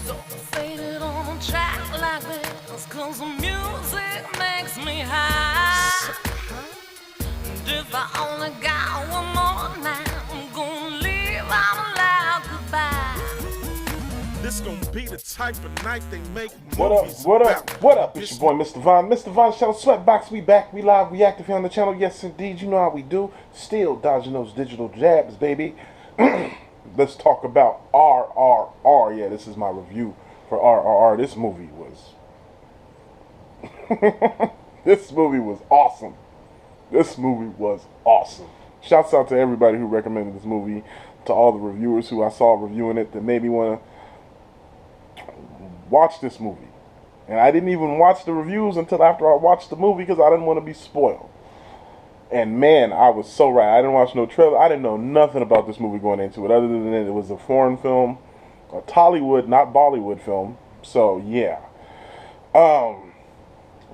Don't fade it on a track like this, 'cause the music makes me high. And if I only got one more night, I'm gonna leave out a loud goodbye. This gonna be the type of night they make What up, movies what about. up, what up? It's your boy, Mr. Vaughn. Mr. Vaughn Channel Sweatbox. We back, we live, we active here on the channel. Yes, indeed, you know how we do. Still dodging those digital jabs, baby. Let's talk about RRR. Yeah, this is my review for RRR. This movie was... this movie was awesome. This movie was awesome. Shouts out to everybody who recommended this movie, to all the reviewers who I saw reviewing it that made me want to watch this movie. And I didn't even watch the reviews until after I watched the movie because I didn't want to be spoiled. And man, I was so right. I didn't watch no trailer. I didn't know nothing about this movie going into it, other than it was a foreign film, a Tollywood, not Bollywood film. So yeah.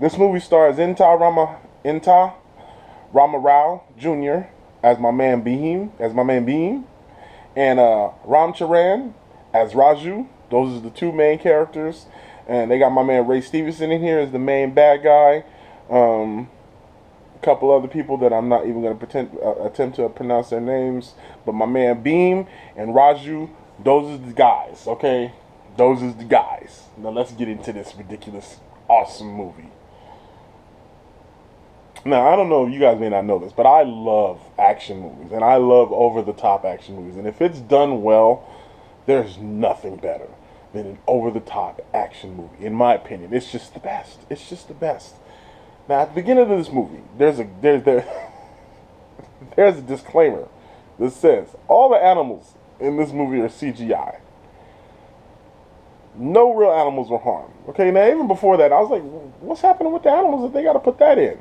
This movie stars Rama Rao Jr. as my man Beam, and Ram Charan as Raju. Those are the two main characters, and they got my man Ray Stevenson in here as the main bad guy. A couple other people that I'm not even going to attempt to pronounce their names, but my man Beam and Raju, those are the guys. Okay, those are the guys. Now let's get into this ridiculous, awesome movie. Now, I don't know if you guys may not know this, but I love action movies, and I love over-the-top action movies. And if it's done well, there's nothing better than an over-the-top action movie, in my opinion. It's just the best. It's just the best. Now, at the beginning of this movie, there's a disclaimer that says all the animals in this movie are CGI. No real animals were harmed. Okay, now even before that, I was like, what's happening with the animals if they got to put that in?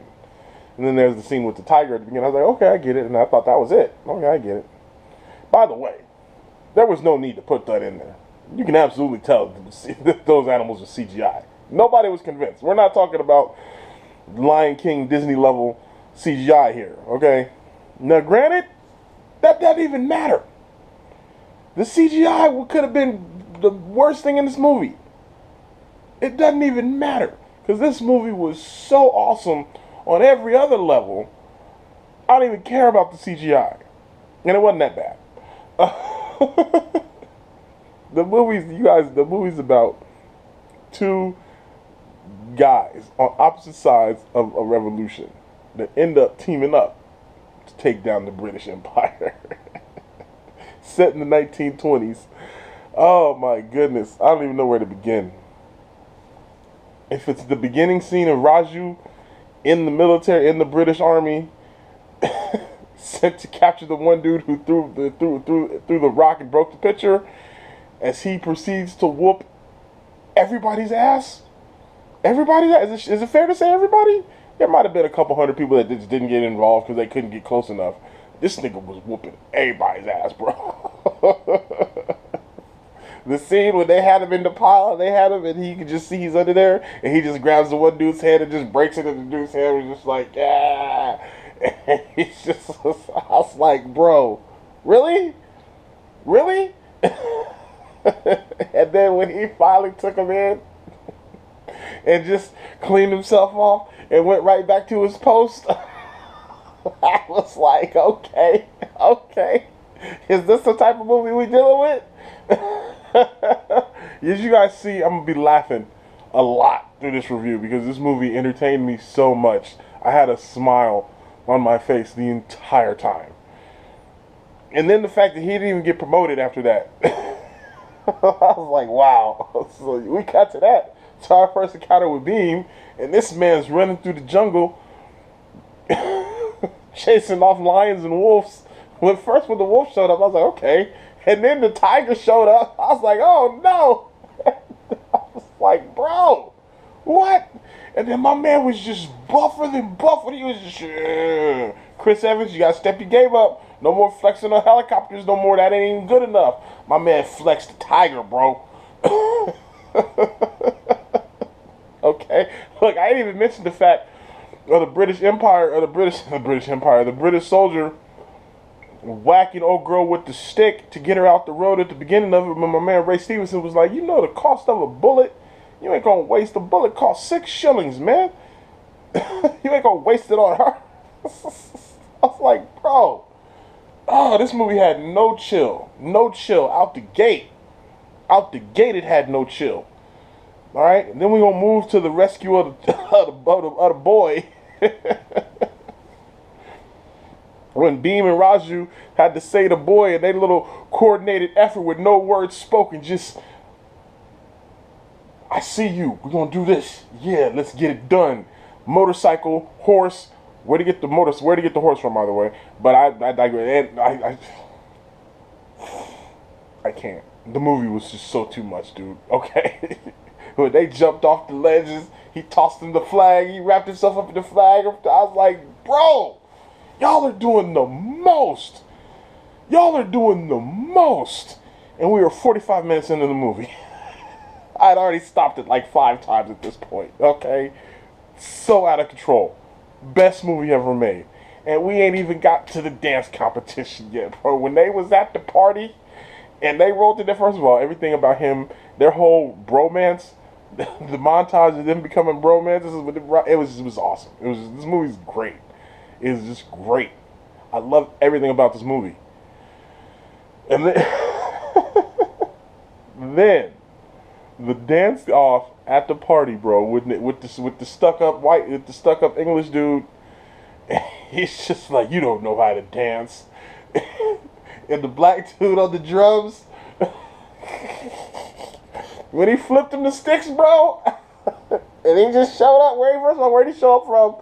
And then there's the scene with the tiger at the beginning. I was like, okay, I get it. And I thought that was it. Okay, I get it. By the way, there was no need to put that in there. You can absolutely tell that those animals are CGI. Nobody was convinced. We're not talking about Lion King Disney level CGI here, okay? Now, granted, that doesn't even matter. The CGI could have been the worst thing in this movie. It doesn't even matter, because this movie was so awesome on every other level. I don't even care about the CGI. And it wasn't that bad. The movie's about two guys on opposite sides of a revolution that end up teaming up to take down the British Empire. Set in the 1920s. Oh my goodness. I don't even know where to begin. If it's the beginning scene of Raju in the military, in the British Army, sent to capture the one dude who threw the rock and broke the pitcher, as he proceeds to whoop everybody's ass. Everybody's ass. Is it fair to say everybody? There might have been a couple hundred people that just didn't get involved because they couldn't get close enough. This nigga was whooping everybody's ass, bro. The scene when they had him in the pile, and he could just see he's under there, and he just grabs the one dude's head and just breaks it in the dude's head, and just like, yeah. And he's just, I was like, bro, really? Really? And then when he finally took him in and just cleaned himself off and went right back to his post, I was like, okay. Is this the type of movie we dealing with? As you guys see, I'm going to be laughing a lot through this review because this movie entertained me so much. I had a smile on my face the entire time. And then the fact that he didn't even get promoted after that. I was like, wow. So we got to that. To our first encounter with Beam, and this man's running through the jungle chasing off lions and wolves. When the wolf showed up, I was like, okay. And then the tiger showed up. I was like, oh no. I was like, bro, what? And then my man was just buffer than buffer. He was just, Chris Evans, you gotta step your game up. No more flexing on helicopters no more. That ain't even good enough. My man flexed the tiger, bro. Okay. Look, I didn't even mention the fact of the British Empire, or the British soldier whacking old girl with the stick to get her out the road at the beginning of it. When my man Ray Stevenson was like, you know the cost of a bullet? You ain't gonna waste a bullet. Cost 6 shillings, man. You ain't gonna waste it on her. I was like, bro. Oh, this movie had no chill. No chill out the gate. Out the gate, it had no chill. All right, and then we're gonna move to the rescue of the boy. When Beam and Raju had to say the boy and they little coordinated effort with no words spoken, just, I see you. We're gonna do this. Yeah, let's get it done. Motorcycle, horse. Where to get the horse from, by the way? But I digress. I can't. The movie was just so too much, dude. Okay. When they jumped off the ledges, he tossed him the flag. He wrapped himself up in the flag. I was like, bro, y'all are doing the most. Y'all are doing the most. And we were 45 minutes into the movie. I had already stopped it like 5 times at this point. Okay. So out of control. Best movie ever made. And we ain't even got to the dance competition yet, bro. When they was at the party and they rolled in there, first of all, everything about him, their whole bromance, the montage of them becoming bromance, it was awesome. This movie's great. It was just great. I love everything about this movie. And then the dance off at the party, bro, with the stuck up English dude. He's just like, you don't know how to dance. And the black dude on the drums, when he flipped him the sticks, bro, and he just showed up where'd he show up from,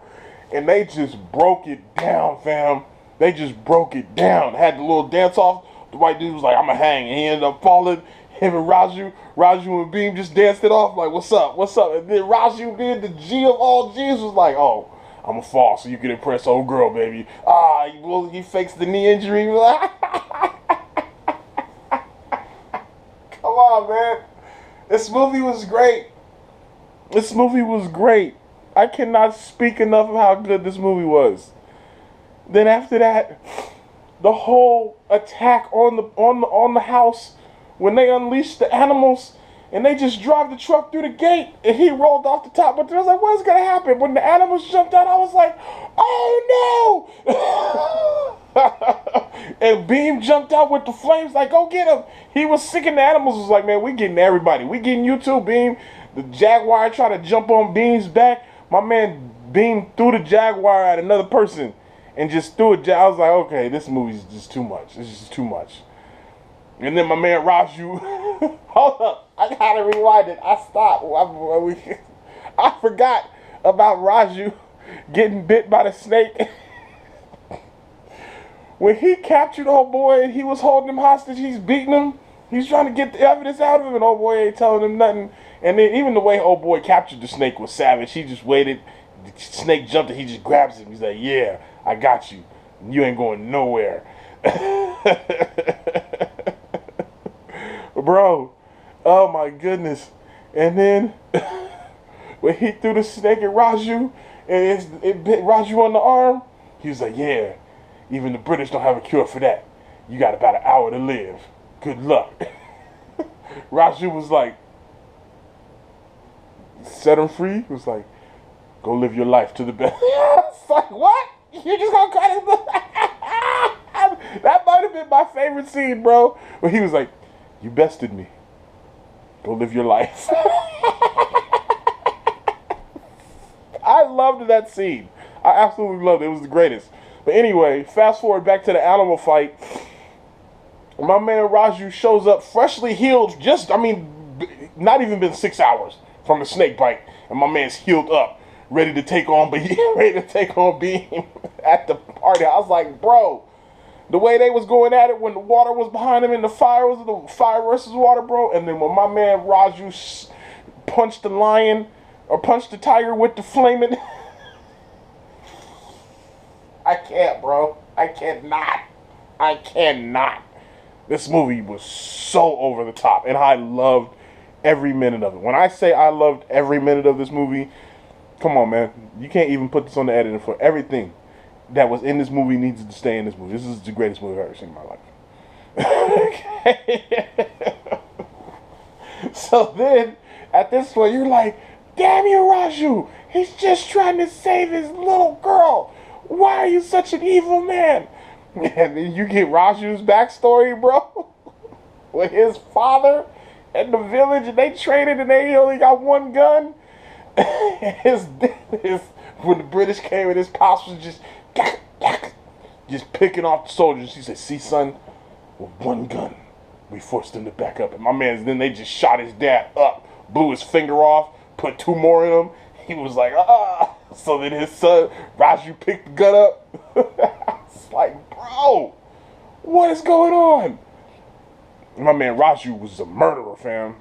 and they just broke it down, fam. They just broke it down. Had the little dance off. The white dude was like, I'ma hang, and he ended up falling. Him and Raju and Beam just danced it off like, what's up? And then Raju, being the G of all G's, was like, oh, I'ma fall so you can impress old girl, baby. He fakes the knee injury. Come on, man. This movie was great. This movie was great. I cannot speak enough of how good this movie was. Then after that, the whole attack on the house, when they unleashed the animals and they just drive the truck through the gate and he rolled off the top. But I was like, what's gonna happen? When the animals jumped out, I was like, oh no! And Beam jumped out with the flames, like, go get him. He was sick, and the animals was like, man, we getting everybody. We getting you too, Beam. The Jaguar tried to jump on Beam's back. My man Beam threw the Jaguar at another person and just threw it. I was like, okay, this movie's just too much. It's just too much. And then my man Raju, hold up, I gotta rewind it. I stopped. I forgot about Raju getting bit by the snake. When he captured old boy and he was holding him hostage, he's beating him. He's trying to get the evidence out of him, and old boy ain't telling him nothing. And then even the way old boy captured the snake was savage. He just waited. The snake jumped and he just grabs him. He's like, yeah, I got you. You ain't going nowhere. Bro, oh my goodness. And then when he threw the snake at Raju and it bit Raju on the arm, he was like, yeah, even the British don't have a cure for that. You got about an hour to live. Good luck. Raju was like, set him free. He was like, go live your life to the best. It's like, what? You just gonna cut him? That might have been my favorite scene, bro. When he was like, you bested me. Go live your life. I loved that scene. I absolutely loved it. It was the greatest. But anyway, fast forward back to the animal fight. My man Raju shows up freshly healed. Not even been 6 hours from the snake bite. And my man's healed up. Ready to take on Beam at the party. I was like, bro. The way they was going at it when the water was behind him and the fire was the fire versus water, bro. And then when my man Raju punched the lion or punched the tiger with the flaming, I can't, bro. I cannot. This movie was so over the top, and I loved every minute of it. When I say I loved every minute of this movie, come on, man. You can't even put this on the editing for everything. that was in this movie needs to stay in this movie. This is the greatest movie I've ever seen in my life. Okay. So then, at this point, you're like, damn you, Raju. He's just trying to save his little girl. Why are you such an evil man? And then you get Raju's backstory, bro. With his father and the village, and they traded and they only got one gun. When the British came and his pops was just picking off the soldiers. He said, see, son, with one gun, we forced him to back up. And my man, then they just shot his dad up, blew his finger off, put 2 more in him. He was like, ah. So then his son, Raju, picked the gun up. It's like, bro, what is going on? And my man Raju was a murderer, fam.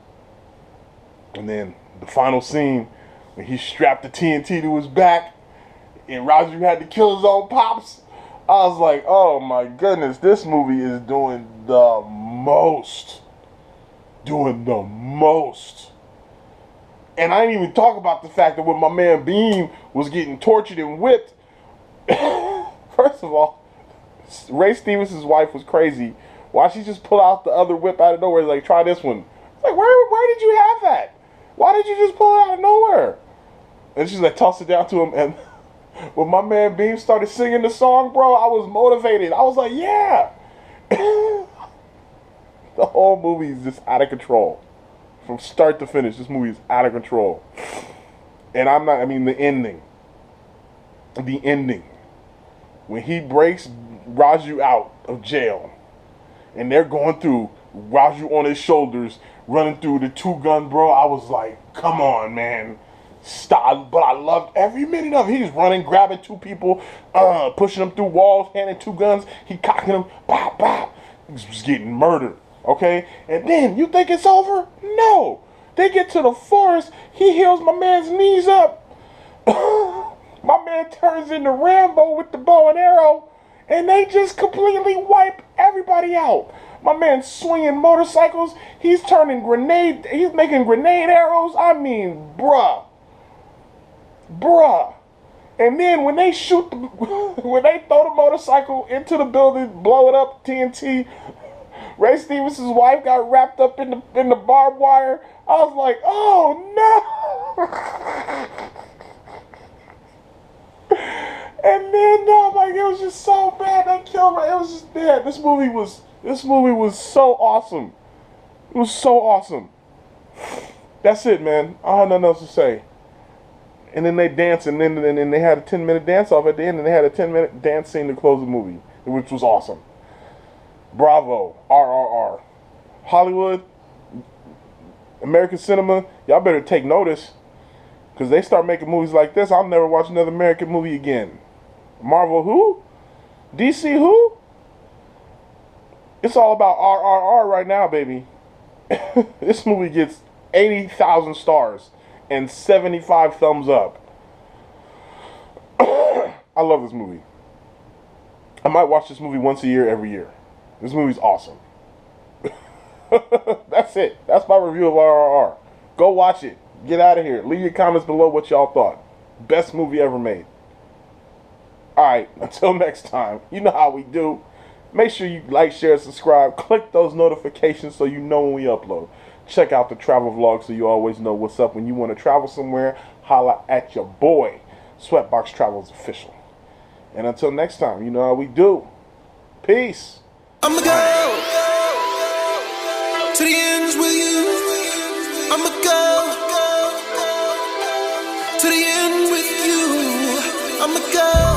And then the final scene, when he strapped the TNT to his back, and Raju had to kill his own pops, I was like, oh my goodness, this movie is doing the most. Doing the most. And I didn't even talk about the fact that when my man Beam was getting tortured and whipped, first of all, Ray Stevenson's wife was crazy. Why she just pull out the other whip out of nowhere? Like, try this one. It's like, where did you have that? Why did you just pull it out of nowhere? And she's like, toss it down to him. And when my man Beam started singing the song, bro, I was motivated. I was like, yeah. The whole movie is just out of control. From start to finish, this movie is out of control. And the ending. The ending. When he breaks Raju out of jail, and they're going through, Raju on his shoulders, running through the 2-gun, bro, I was like, come on, man. Stop. But I loved every minute of it. He's running, grabbing 2 people, pushing them through walls, handing 2 guns. He cocking them, bop, bop. He's just getting murdered. Okay? And then, you think it's over? No. They get to the forest. He heals my man's knees up. My man turns into Rambo with the bow and arrow. And they just completely wipe everybody out. My man's swinging motorcycles. He's making grenade arrows. I mean, bruh. And then when they when they throw the motorcycle into the building, blow it up, TNT, Ray Stevenson's wife got wrapped up in the barbed wire. I was like, oh no. And then it was just so bad. They killed her. It was just bad. This movie was so awesome. It was so awesome. That's it, man. I had nothing else to say. And then they danced, and then they had a 10-minute dance off at the end, and they had a 10-minute dance scene to close the movie, which was awesome. Bravo, RRR. Hollywood, American cinema, y'all better take notice, because they start making movies like this, I'll never watch another American movie again. Marvel who? DC who? It's all about RRR right now, baby. This movie gets 80,000 stars and 75 thumbs up. I love this movie. I might watch this movie once a year, every year. This movie's awesome. That's it. That's my review of RRR. Go watch it. Get out of here. Leave your comments below what y'all thought. Best movie ever made. Alright, until next time, you know how we do. Make sure you like, share, subscribe. Click those notifications so you know when we upload. Check out the travel vlog so you always know what's up. When you want to travel somewhere, holla at your boy. Sweatbox Travels Official. And until next time, you know how we do. Peace. I'ma go to the ends with you. I'ma go to the end with you. I'ma go.